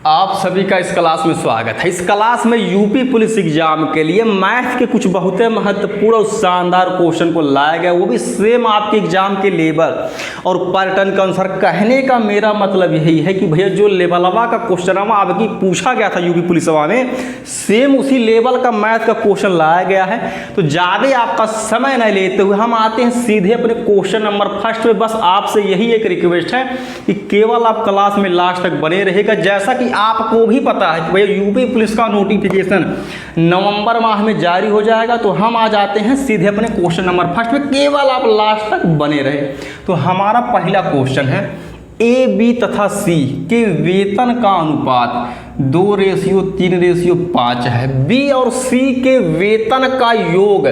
आप सभी का इस क्लास में स्वागत है। इस क्लास में यूपी पुलिस एग्जाम के लिए मैथ के कुछ बहुत महत्वपूर्ण और शानदार क्वेश्चन को लाया गया, वो भी सेम आपके एग्जाम के लेवल और पैटर्न के अनुसार। कहने का मेरा मतलब यही है कि भैया जो लेवलवा का क्वेश्चन आपकी पूछा गया था यूपी पुलिस में, सेम उसी लेवल का मैथ का क्वेश्चन लाया गया है। तो ज़्यादा आपका समय नहीं लेते हुए हम आते हैं सीधे अपने क्वेश्चन नंबर फर्स्ट पे। बस आपसे यही एक रिक्वेस्ट है कि केवल आप क्लास में लास्ट तक बने रहेगा। जैसा कि आपको भी पता है कि भैया यूपी पुलिस का नोटिफिकेशन नवंबर माह में जारी हो जाएगा, तो हम आ जाते हैं सीधे अपने क्वेश्चन नंबर फर्स्ट में। केवल आप लास्ट तक बने रहे। तो हमारा पहला क्वेश्चन है, ए बी तथा सी के वेतन का अनुपात 2:3:5 है। बी और सी के वेतन का योग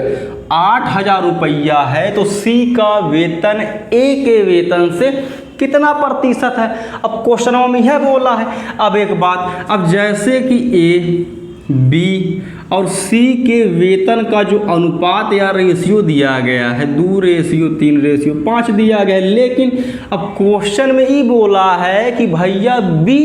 8,000 रुपया है, तो सी का वेतन ए के वेतन से कितना प्रतिशत है। अब क्वेश्चन में यह बोला है। अब एक बात, अब जैसे कि ए बी और सी के वेतन का जो अनुपात या रेशियो दिया गया है 2:3:5 दिया गया है, लेकिन अब क्वेश्चन में ये बोला है कि भैया बी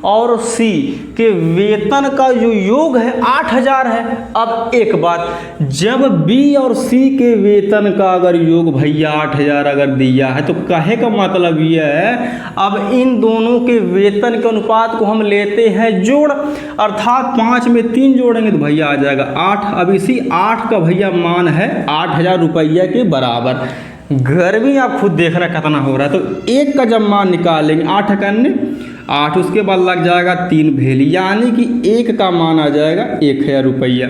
और सी के वेतन का जो योग है 8,000 है। अब एक बात, जब बी और सी के वेतन का अगर योग भैया 8,000 अगर दिया है, तो कहे का मतलब यह है अब इन दोनों के वेतन के अनुपात को हम लेते हैं जोड़, अर्थात 5 में 3 जोड़ेंगे तो भैया आ जाएगा 8। अब इसी 8 का भैया मान है 8,000 रुपया के बराबर। गर्मी आप खुद देखना कितना हो रहा है। तो एक का जब मान निकालेंगे 8 करने 8, उसके बाद लग जाएगा 3 भेली, यानी कि एक का मान आ जाएगा 1,000 रुपया।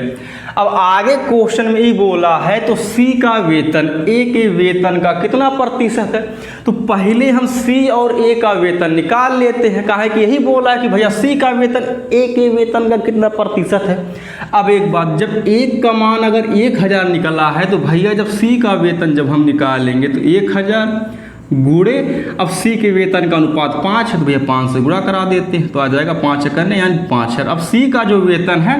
अब आगे क्वेश्चन में ही बोला है तो सी का वेतन ए के वेतन का कितना प्रतिशत है। तो पहले हम सी और ए का वेतन निकाल लेते हैं। कहा है कि यही बोला है कि भैया सी का वेतन ए के वेतन का कितना प्रतिशत है। अब एक बात, जब एक का मान अगर 1,000 निकला है, तो भैया जब सी का वेतन जब हम निकालेंगे तो 1,000 गुणे, अब सी के वेतन का अनुपात 5 है, तो भैया 5 से गुणा करा देते हैं तो आ जाएगा 5 करने यानी 5,000। अब सी का जो वेतन है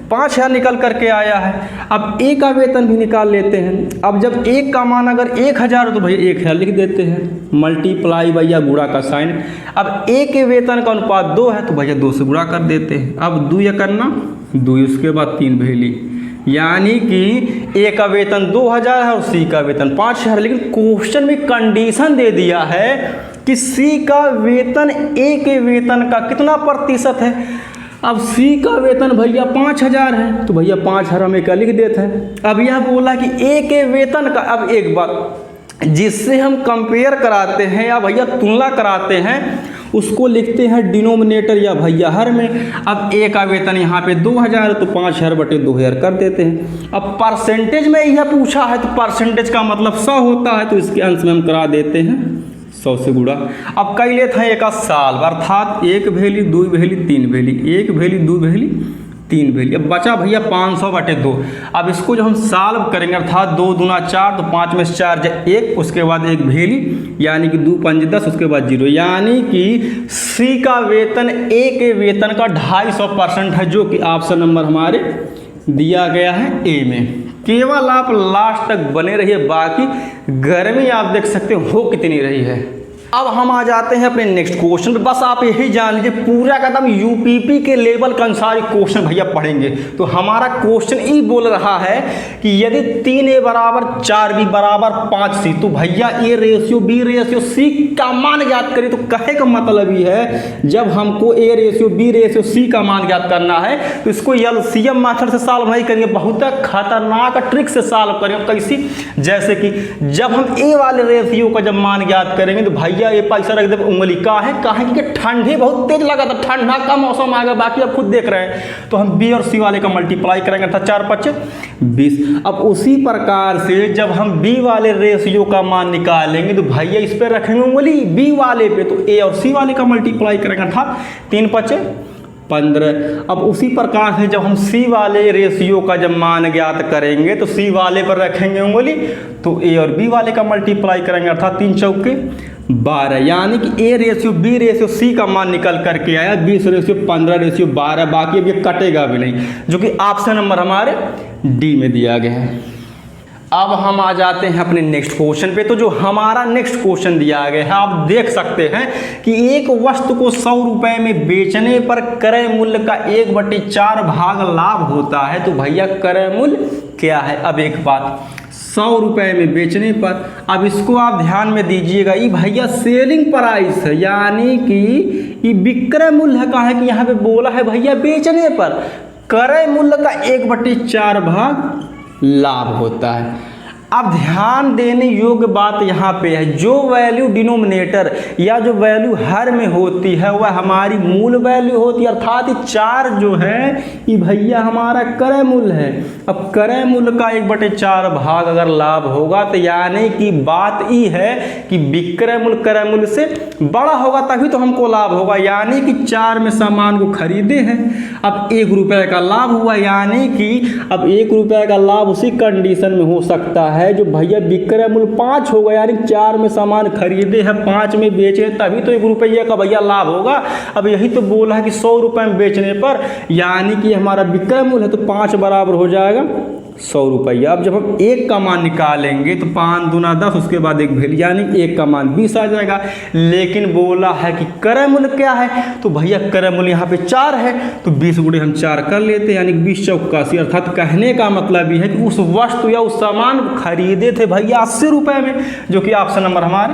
5,000 निकल करके आया है। अब ए का वेतन भी निकाल लेते हैं। अब जब एक का मान अगर 1,000 हो तो भैया 1,000 लिख देते हैं, मल्टीप्लाई भैया गुणा का साइन। अब ए के वेतन का अनुपात 2 है, तो भैया 2 से गुणा कर देते हैं। अब 2 या करना 2, उसके बाद 3 भेली, यानी कि ए का वेतन 2,000 है और सी का वेतन 5,000। लेकिन क्वेश्चन में कंडीशन दे दिया है कि सी का वेतन ए के वेतन का कितना प्रतिशत है। अब सी का वेतन भैया 5,000 है, तो भैया 5,000 हम एक लिख देते हैं। अब यह बोला कि ए के वेतन का, अब एक बात, जिससे हम कंपेयर कराते हैं या भैया तुलना कराते हैं उसको लिखते हैं डिनोमिनेटर या भैया हर में। अब ए का वेतन यहाँ पे 2,000 तो 5,000 बटे 2,000 कर देते हैं। अब परसेंटेज में यह पूछा है तो परसेंटेज का मतलब 100 होता है, तो इसके अंश में हम करा देते हैं 100 से गुणा। अब कई लेते हैं एक साल, अर्थात 1 भेली 2 भेली 3 भेली, 1 भेली 2 भेली 3 भेली। अब बचा भैया 500 बटे 2। अब इसको जब हम सॉल्व करेंगे अर्थात 2 दूना 4, तो 5 में 4 1, उसके बाद 1 भेली, यानी कि 2 5 10, उसके बाद 0, यानी कि सी का वेतन ए के वेतन का 250% है, जो कि ऑप्शन नंबर हमारे दिया गया है ए में। केवल आप लास्ट तक बने रहिए, बाकी गर्मी आप देख सकते हो कितनी रही है। अब हम आ जाते हैं अपने नेक्स्ट क्वेश्चन पे। बस आप यही जान लीजिए पूरा का एकदम यूपीपी के लेवल का अनुसार क्वेश्चन भैया पढ़ेंगे। तो हमारा क्वेश्चन ये बोल रहा है कि यदि 3a बराबर 4b बराबर 5c, तो भैया a ratio b ratio c का मान ज्ञात करें। तो कहे का मतलब ये है जब हमको a ratio b ratio c का मान ज्ञात करना है तो इसको एलसीएम मेथड से सॉल्व नहीं करेंगे, बहुत खतरनाक ट्रिक से सॉल्व करेंगे। कैसी, जैसे कि जब हम ए वाले रेशियो का जब मान ज्ञात करेंगे तो भैया ये पैसा रख दे उंगली का है, कहा कि ठंडी बहुत तेज लगा था, ठंडा का मौसम आ गया, बाकी आप खुद देख रहे हैं। तो हम बी और सी वाले का मल्टीप्लाई करेंगे अर्थात 4 5 20। अब उसी प्रकार से जब हम बी वाले रेशियो का मान निकालेंगे तो भैया इस पर रखेंगे उंगली बी वाले पे, तो ए और सी वाले का मल्टीप्लाई करेंगे अर्थात 3 5 15। अब उसी प्रकार से जब हम सी वाले रेशियो का जब मान ज्ञात करेंगे तो सी वाले पर रखेंगे उंगली, तो ए और बी वाले का मल्टीप्लाई करेंगे अर्थात 3 चौके 12, यानी कि a ratio b ratio c का मान निकल करके आया 20 रेशियो 15 रेशियो 12। बाकी अब ये कटेगा भी नहीं, जो कि ऑप्शन नंबर हमारे डी में दिया गया है। अब हम आ जाते हैं अपने नेक्स्ट क्वेश्चन पे। तो जो हमारा नेक्स्ट क्वेश्चन दिया गया है, आप देख सकते हैं कि एक वस्तु को 100 रुपए में बेचने पर क्रय मूल्य का 1/4 भाग लाभ होता है, तो भैया क्रय मूल्य क्या है। अब एक बात, 100 रुपए में बेचने पर, अब इसको आप ध्यान में दीजिएगा, ये भैया सेलिंग प्राइस है, यानी कि ये विक्रय मूल्य का है कि यहाँ पे बोला है भैया बेचने पर क्रय मूल्य का 1/4 भाग लाभ होता है। अब ध्यान देने योग्य बात यहाँ पे है, जो वैल्यू डिनोमिनेटर या जो वैल्यू हर में होती है वह हमारी मूल वैल्यू होती है, अर्थात 4 जो है ये भैया हमारा क्रय मूल्य है। अब क्रय मूल्य का 1/4 भाग अगर लाभ होगा तो यानी कि बात ये है कि विक्रय मूल्य क्रय मूल्य से बड़ा होगा तभी तो हमको लाभ होगा, यानी कि 4 में सामान को खरीदे हैं, अब 1 रुपये का लाभ हुआ, यानी कि अब 1 रुपये का लाभ उसी कंडीशन में हो सकता है जो भैया विक्रय मूल्य 5 होगा, यानी 4 में सामान खरीदे हैं 5 में बेचे तभी तो 1 रुपये का भैया लाभ होगा। अब यही तो बोला है कि 100 रुपये में बेचने पर यानी कि हमारा विक्रय मूल्य है तो 5 बराबर हो जाएगा 100 रुपया। अब जब हम 1 का मान निकालेंगे तो 5 दूना 10, उसके बाद 1 वैल्यू यानी 1 का मान 20 आ जाएगा। लेकिन बोला है कि क्रय मूल्य क्या है, तो भैया क्रय मूल्य यहाँ पे 4 है तो 20 गुणे हम 4 कर लेते हैं, यानी 20 चौक 81। अर्थात कहने का मतलब ये है कि उस वस्तु या उस सामान खरीदे थे भैया 80 रुपये में, जो कि ऑप्शन नंबर हमारे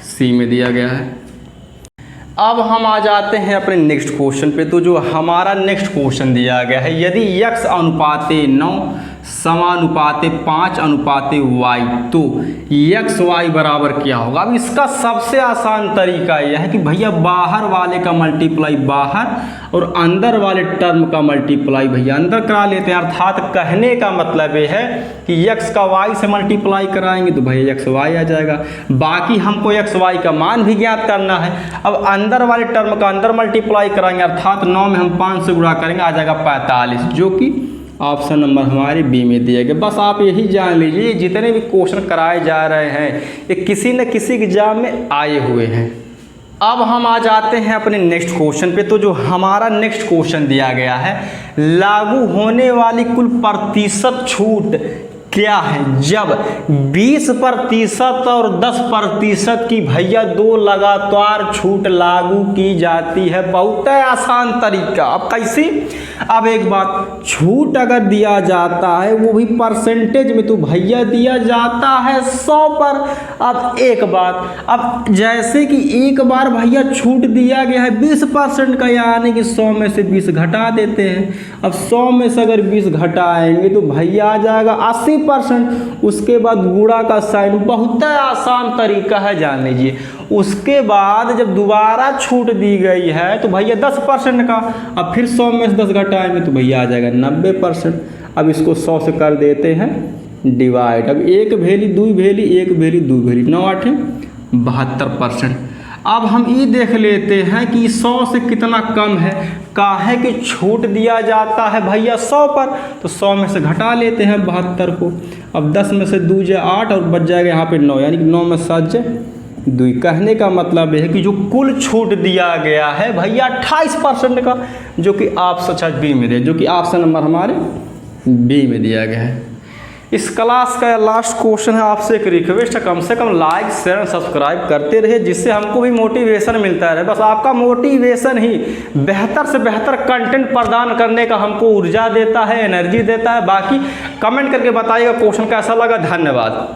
सी में दिया गया है। अब हम आ जाते हैं अपने नेक्स्ट क्वेश्चन पे। तो जो हमारा नेक्स्ट क्वेश्चन दिया गया है, यदि x अनुपाते 9 समानुपाते 5 अनुपाते y तो एक्स वाई बराबर क्या होगा। अब इसका सबसे आसान तरीका यह है कि भैया बाहर वाले का मल्टीप्लाई बाहर और अंदर वाले टर्म का मल्टीप्लाई भैया अंदर करा लेते हैं। अर्थात कहने का मतलब ये है कि x का y से मल्टीप्लाई कराएंगे तो भैया एक्स वाई आ जाएगा। बाकी हमको एक्स वाई का मान भी ज्ञात करना है। अब अंदर वाले टर्म का अंदर मल्टीप्लाई कराएंगे, अर्थात 9 में हम 5 से गुणा करेंगे, आ जाएगा 45, जो कि ऑप्शन नंबर हमारे बी में दिया गया। बस आप यही जान लीजिए जितने भी क्वेश्चन कराए जा रहे हैं ये किसी न किसी एग्जाम में आए हुए हैं। अब हम आ जाते हैं अपने नेक्स्ट क्वेश्चन पे। तो जो हमारा नेक्स्ट क्वेश्चन दिया गया है, लागू होने वाली कुल प्रतिशत छूट क्या है जब 20% और 10% की भैया 2 लगातार छूट लागू की जाती है। बहुत आसान तरीका। अब कैसे, अब एक बात, छूट अगर दिया जाता है वो भी परसेंटेज में तो भैया दिया जाता है 100 पर। अब एक बात, अब जैसे कि एक बार भैया छूट दिया गया है 20% का, यानी कि 100 में से 20 घटा देते हैं। अब 100 में से अगर 20 घटाएंगे तो भैया आ जाएगा 80%। उसके बाद गुणा का साइन, बहुत आसान तरीका है, जान लीजिए। उसके बाद जब दोबारा छूट दी गई है तो भैया 10% का, अब फिर 100 में से 10 घटाएंगे तो भैया आ जाएगा 90%। अब इसको 100 से कर देते हैं डिवाइड। अब 1 भेली 2 भेली 1 भेली 2 भेली 9 8 72%। अब हम ये देख लेते हैं कि 100 से कितना कम है, काहे कि छूट दिया जाता है भैया 100 पर, तो 100 में से घटा लेते हैं 72 को। अब 10 में से 2 जाए 8 और बच जाएगा यहाँ पे 9, यानी कि 9 में 7 जाए 2। कहने का मतलब है कि जो कुल छूट दिया गया है भैया 28% का, जो कि ऑप्शन बी में दिया, जो कि ऑप्शन नंबर हमारे बी में दिया गया है। इस क्लास का लास्ट क्वेश्चन है, आपसे एक रिक्वेस्ट है, कम से कम लाइक शेयर और सब्सक्राइब करते रहिए, जिससे हमको भी मोटिवेशन मिलता रहे। बस आपका मोटिवेशन ही बेहतर से बेहतर कंटेंट प्रदान करने का हमको ऊर्जा देता है, एनर्जी देता है। बाकी कमेंट करके बताइएगा क्वेश्चन कैसा लगा। धन्यवाद।